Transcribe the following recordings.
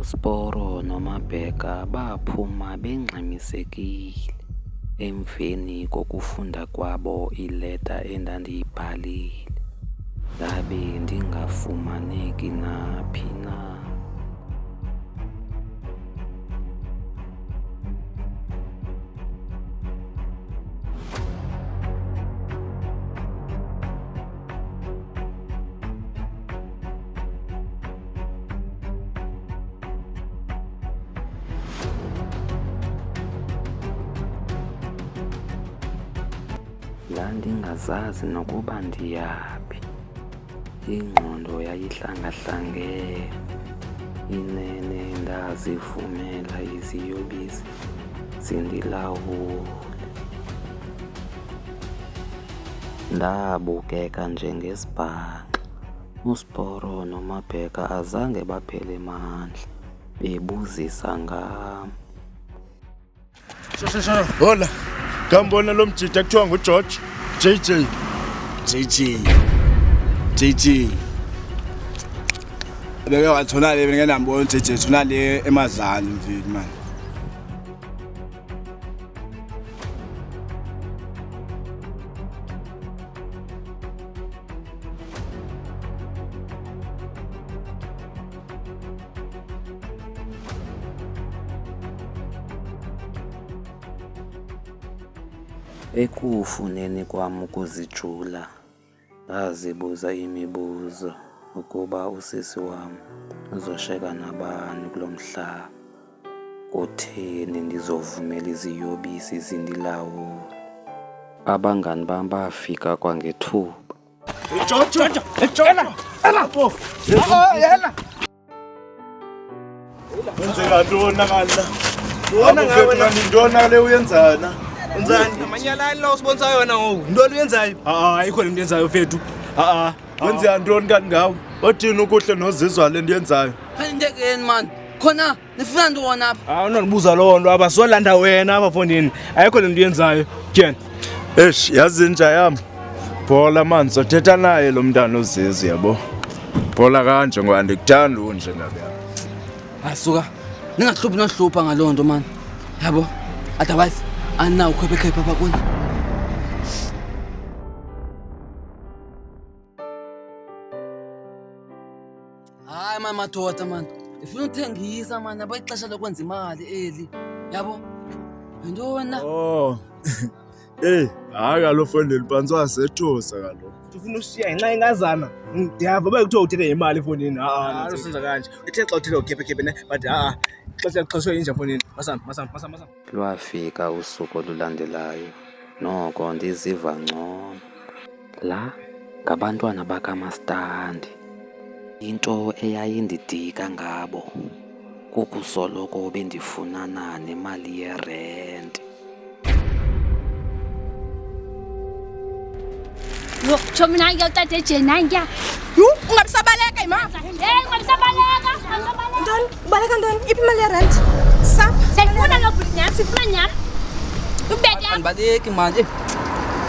uSporo noMabheka baphuma bengxamisekile emveni kokufunda kwabo ileta endandiyibhalile, ndabe ndingafumaneki naphi na. Ndandingazazi nokuba ndiyaphi, ingqondo yayihlangahlangene, inene ndazivumela iziyobisi zindilawule. Ndabukeka njengesibhaxa, uSporo noMabheka azange baphele mandla bebuzisa ngam. Hola, ngambona lo mjida kuthiwa nguGeorge JJ. Beke wathona le ngenambona JJ thona le emazali mfethu manje. Ekufuneni kwam ukuzijula, ndazibuza imibuzo ukuba usisi wam uzosheka nabani kulo mhlaba. Kutheni ndizovumela iziyobisi zindilawule? Abangani bam bafika kwangethuba. Wenzeka ntoni kana? Ntoni le uyenzana? Unzani amanyalani la usibonisa yona ngoku ntoni uyenzayo? Ayikho lento yenzayo mfethu. Wenzeka ntoni kanti ngawe? Wathini ukuhle nozizwa le nto yenzayo? Phindekeni man. Khona nifuna ntoni apha? Unondibuza loo nto apha solanda wena apha fondini. Ayikho lento uyenzayo. Tyeni. Yazi nja yami. Bhola manje sothetha naye lo mntana uZizi yabo. Bhola kanje ngoba ndikuthanda unje ngabe. Asuka. Ningahluphi nohlupha ngaloo nto man. Yabo. Otherwise ana ukhwephe papa kuni. Hayi man madoda man. Ifuna uthengisa man yabo ixesha lokwenza imali eli. Yabo. Yintona? Hayi kaloku fondini phansi wasethusa kaloku. Ufuna ushiya ngenxa ingazana. Ndiyava bekuthiwa uthethe imali fondini. Alusenza kanje. Ethe xa uthethe ukhephe ne but xesha xeshwe inje fondini. Masama. Lwafika usuku olulandelayo, noko ndiziva ngcono. La ngabantwana bakaMastandi. Into eyayindidika ngabo kukusoloko bendifunana nemali yerenti. Yo, chomina ngiyothatha ejenanga. Ungabisabaleka ima. Ungabisabaleka. Ntoni? Ubaleka ntoni? Iphi imali yerent? Sayifuna ngobhunyana, sifuna nyana. Ubethe. Andibaleki manje.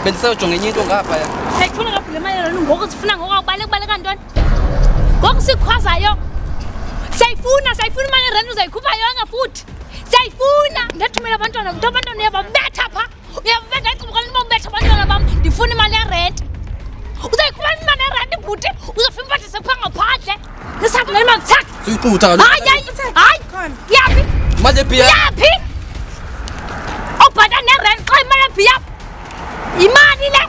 Bendisayojonga enye into ngapha ya. Sayifuna ngobhunyana imali yerent ngoku sifuna ngoku baleka ntoni? Ngoku sikhwazayo. Sayifuna imali yerent uzayikhupha yonke futhi. Sayifuna. Ndathumela abantwana uyababetha pha. Uyababetha icubukani ubabetha abantwana bam. Ndifuna imali yerent. Uzayikhupha imali yerent bhuti. Uzofika imphathi sepha ngaphandle. Nisathi le mali sakhe. Siyixutha kaloku. Hayi. Yaphi? Manje phi? Yaphi? Obhata nerent xa imali yaphi? Imali le.